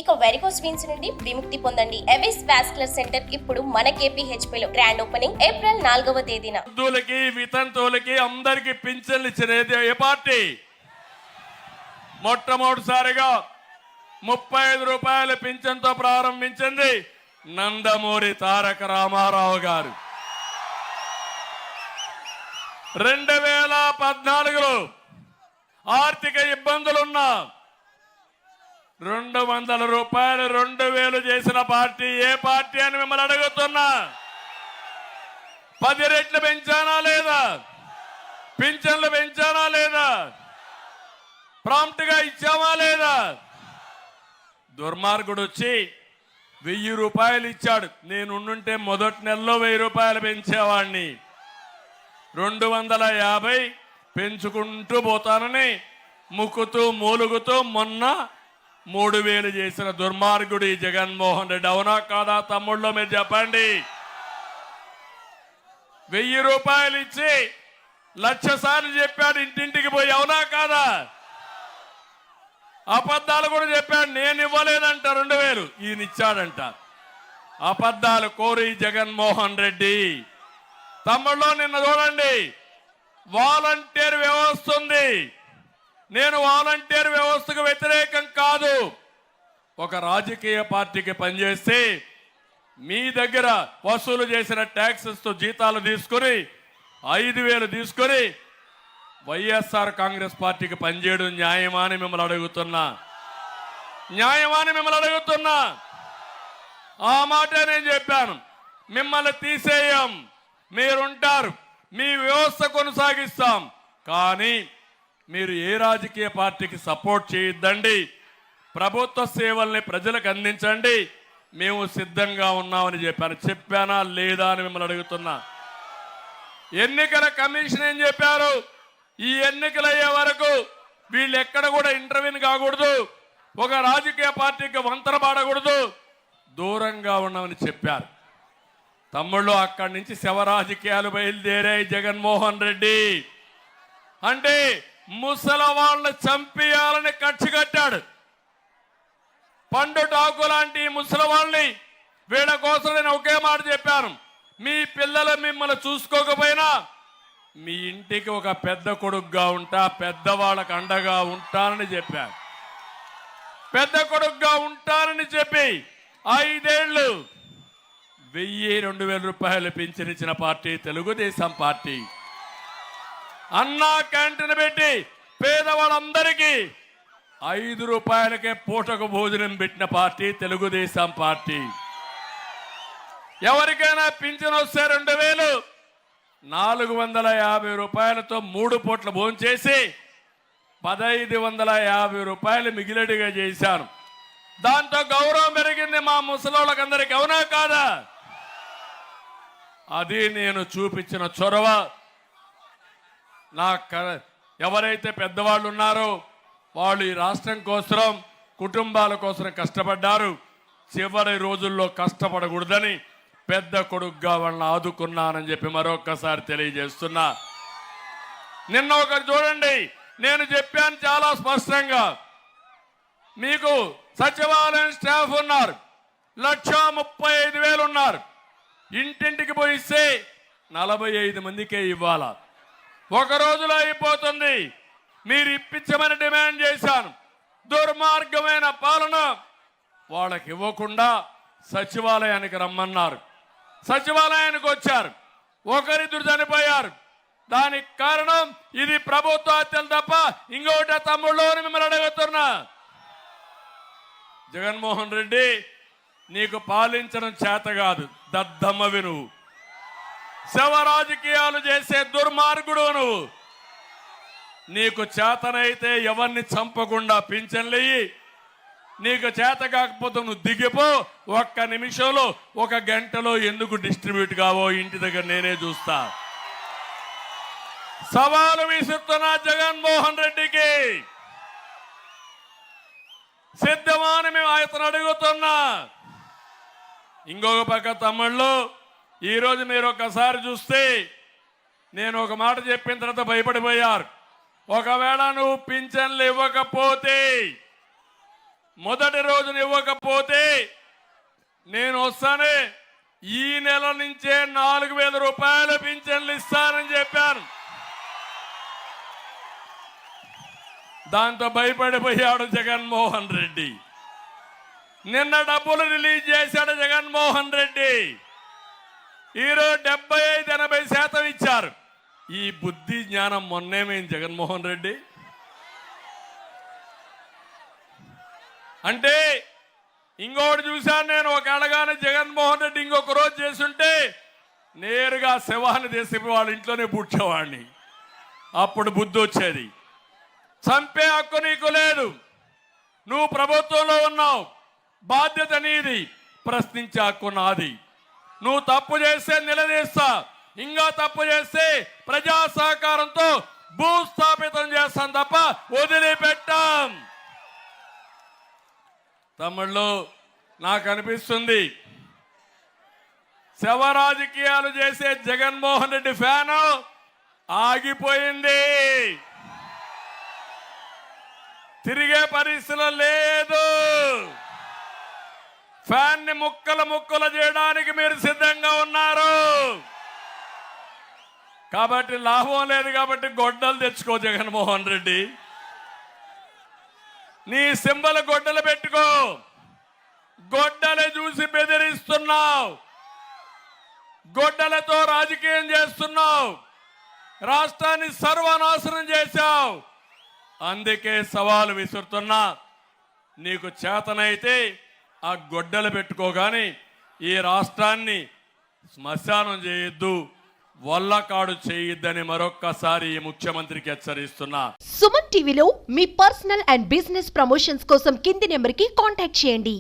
ఇక varicose veins నుండి విముక్తి పొందండి. ఎవిస్ వాస్కులర్ సెంటర్ ఇప్పుడు మన KPHP లో గ్రాండ్ ఓపెనింగ్ ఏప్రిల్ 4వ తేదీన. వృద్ధులకి వితంతువులకి అందరికి పింఛన్లు ఇచ్చినది ఏ పార్టీ? మొట్టమొదటిసారిగా 35 రూపాయల పింఛన్తో ప్రారంభించింది నందమూరి తారక రామారావు గారు. 2014లో ఆర్థిక ఇబ్బందులున్నా 200 రూపాయలు 2000 చేసిన పార్టీ ఏ పార్టీ అని మిమ్మల్ని అడుగుతున్నా. 10 రెట్లు పెంచానా లేదా? పింఛన్లు పెంచానా లేదా? ప్రాంప్ట్ గా ఇచ్చామా లేదా? దుర్మార్గుడు వచ్చి 1000 రూపాయలు ఇచ్చాడు. నేను ఉండుంటే మొదటి నెలలో 1000 రూపాయలు పెంచేవాడిని. 250 పెంచుకుంటూ పోతానని ముక్కుతూ మూలుగుతూ మొన్న 3000 చేసిన దుర్మార్గుడు ఈ జగన్మోహన్ రెడ్డి. అవునా కాదా తమ్ముళ్ళు? మీరు చెప్పండి. 1000 రూపాయలు ఇచ్చి 1,00,000 సార్లు చెప్పాడు ఇంటింటికి పోయి. అవునా కాదా? అబద్ధాలు కూడా చెప్పాడు. నేను ఇవ్వలేదంట 2000, ఈయన ఇచ్చాడంట. అబద్ధాలు కోరి జగన్మోహన్ రెడ్డి. తమ్ముళ్ళు నిన్న చూడండి, వాలంటీర్ వ్యవస్థ ఉంది. నేను వాలంటీర్ వ్యవస్థకు వ్యతిరేకం కాదు. ఒక రాజకీయ పార్టీకి పనిచేస్తే మీ దగ్గర వసూలు చేసిన ట్యాక్సెస్ తో జీతాలు తీసుకుని 5,000 తీసుకొని వైఎస్ఆర్ కాంగ్రెస్ పార్టీకి పనిచేయడం న్యాయమా అని మిమ్మల్ని అడుగుతున్నా. న్యాయమా అని మిమ్మల్ని అడుగుతున్నా. ఆ మాట నేను చెప్పాను. మిమ్మల్ని తీసేయం, మీరుంటారు, మీ వ్యవస్థ కొనసాగిస్తాం. కానీ మీరు ఏ రాజకీయ పార్టీకి సపోర్ట్ చేయొద్దండి. ప్రభుత్వ సేవల్ని ప్రజలకు అందించండి. మేము సిద్ధంగా ఉన్నామని చెప్పాను. చెప్పానా లేదా అని మిమ్మల్ని అడుగుతున్నా. ఎన్నికల కమిషన్ ఏం చెప్పారు? ఈ ఎన్నికలు అయ్యే వరకు వీళ్ళు ఎక్కడ కూడా ఇంటర్వ్యూన్ కాకూడదు, ఒక రాజకీయ పార్టీకి వంతన పాడకూడదు, దూరంగా ఉన్నామని చెప్పారు. తమ్ముళ్ళు అక్కడి నుంచి శవ రాజకీయాలు బయలుదేరాయి. జగన్మోహన్ రెడ్డి అంటే ముసలి వాళ్ళని చంపేయాలని కక్ష కట్టాడు. పండు టాకు లాంటి ముసలి వాళ్ళని వీళ్ళ కోసం నేను ఒకే మాట చెప్పాను. మీ పిల్లలు మిమ్మల్ని చూసుకోకపోయినా మీ ఇంటికి ఒక పెద్ద కొడుకుగా ఉంటా, పెద్దవాళ్ళకు అండగా ఉంటానని చెప్పాను. పెద్ద కొడుకుగా ఉంటానని చెప్పి 5 ఏళ్ళు 1000-2000 రూపాయలు పింఛనిచ్చిన పార్టీ తెలుగుదేశం పార్టీ. అన్నా క్యాంటీన్ పెట్టి పేదవాళ్ళందరికీ 5 రూపాయలకే పూటకు భోజనం పెట్టిన పార్టీ తెలుగుదేశం పార్టీ. ఎవరికైనా పింఛన్ వస్తే 2000 450 రూపాయలతో 3 పూట్ల భోజనం చేసి 1550 రూపాయలు మిగిలిడిగా చేశాను. దాంతో గౌరవం పెరిగింది మా ముసలోళ్ళకందరికి. అవునా కాదా? అది నేను చూపించిన చొరవ. ఎవరైతే పెద్దవాళ్ళు ఉన్నారో వాళ్ళు ఈ రాష్ట్రం కోసం, కుటుంబాల కోసం కష్టపడ్డారు. చివరి రోజుల్లో కష్టపడకూడదని పెద్ద కొడుకుగా వాళ్ళని ఆదుకున్నానని చెప్పి మరొక్కసారి తెలియజేస్తున్నా. నిన్న ఒకటి చూడండి, నేను చెప్పాను చాలా స్పష్టంగా. మీకు సచివాలయం స్టాఫ్ ఉన్నారు, 1,35,000 ఉన్నారు. ఇంటింటికి పోయిస్తే 45 మందికే ఇవ్వాలా. ఒక రోజులో అయిపోతుంది. మీరు ఇప్పించమని డిమాండ్ చేశాను. దుర్మార్గమైన పాలన. వాళ్ళకి ఇవ్వకుండా సచివాలయానికి రమ్మన్నారు. సచివాలయానికి వచ్చారు, ఒకరిద్దరు చనిపోయారు. దానికి కారణం ఇది ప్రభుత్వ హత్యలు తప్ప ఇంకొకటి తమ్ముళ్ళు అని మిమ్మల్ని అడుగుతున్నా. జగన్మోహన్ రెడ్డి, నీకు పాలించడం చేత కాదు, దద్దమ్మవి నువ్వు. శవ రాజకీయాలు చేసే దుర్మార్గుడు నువ్వు. నీకు చేతనైతే ఎవరిని చంపకుండా పింఛన్లయ్యి, నీకు చేత కాకపోతే నువ్వు దిగిపో. 1 నిమిషంలో 1 గంటలో ఎందుకు డిస్ట్రిబ్యూట్ కావో ఇంటి దగ్గర నేనే చూస్తా. సవాలు విసురుతున్నా జగన్మోహన్ రెడ్డికి. సిద్ధమా అని మేము అతను అడుగుతున్నా. ఇంకొక పక్క తమ్ముళ్ళు, ఈరోజు మీరు ఒకసారి చూస్తే నేను ఒక మాట చెప్పిన తర్వాత భయపడిపోయారు. ఒకవేళ నువ్వు పింఛన్లు ఇవ్వకపోతే మొదటి రోజున ఇవ్వకపోతే నేను వస్తానే ఈ నెల నుంచే 4,000 రూపాయల పింఛన్లు ఇస్తానని చెప్పాను. దాంతో భయపడిపోయాడు జగన్మోహన్ రెడ్డి. నిన్న డబ్బులు రిలీజ్ చేశాడు జగన్మోహన్ రెడ్డి. ఈరోజు 75-80% ఇచ్చారు. ఈ బుద్ధి జ్ఞానం మొన్నేమైంది జగన్మోహన్ రెడ్డి అంటే. ఇంకొకటి చూశాను నేను, ఒక అడగానే జగన్మోహన్ రెడ్డి ఇంకొక రోజు చేస్తుంటే నేరుగా శవాన్ని తీసి వాళ్ళ ఇంట్లోనే పూడ్చేవాడిని. అప్పుడు బుద్ధి వచ్చేది. చంపే హక్కు నీకు లేదు. నువ్వు ప్రభుత్వంలో ఉన్నావు, బాధ్యత నీది, ప్రశ్నించే హక్కు నాది. నువ్వు తప్పు చేస్తే నిలదీస్తా, ఇంకా తప్పు చేస్తే ప్రజా సహకారంతో భూస్థాపితం చేస్తాం తప్ప వదిలిపెట్టాం. తమ్ముళ్ళు, నాకు అనిపిస్తుంది శవ రాజకీయాలు చేసే జగన్మోహన్ రెడ్డి ఫ్యాను ఆగిపోయింది. తిరిగే పరిస్థితులు లేదు. ఫ్యాన్ ని ముక్కలు చేయడానికి మీరు సిద్ధంగా ఉన్నారు. కాబట్టి లాభం లేదు. కాబట్టి గొడ్డలు తెచ్చుకో జగన్మోహన్ రెడ్డి. నీ సింబల్ గొడ్డలు పెట్టుకో. గొడ్డలు చూసి బెదిరిస్తున్నావు, గొడ్డలతో రాజకీయం చేస్తున్నావు, రాష్ట్రాన్ని సర్వనాశనం చేశావు. అందుకే సవాలు విసురుతున్నా. నీకు చేతనైతే ఆ గొడ్డలు పెట్టుకోగాని ఈ రాష్ట్రాన్ని శ్మశానం చేయొద్దు, వల్లకాడు చేయొద్దని మరొక్కసారి ఈ ముఖ్యమంత్రికి హెచ్చరిస్తున్నా. సుమన్ టీవీలో మీ పర్సనల్ అండ్ బిజినెస్ ప్రమోషన్స్ కోసం కింది నెంబర్కి కాంటాక్ట్ చేయండి.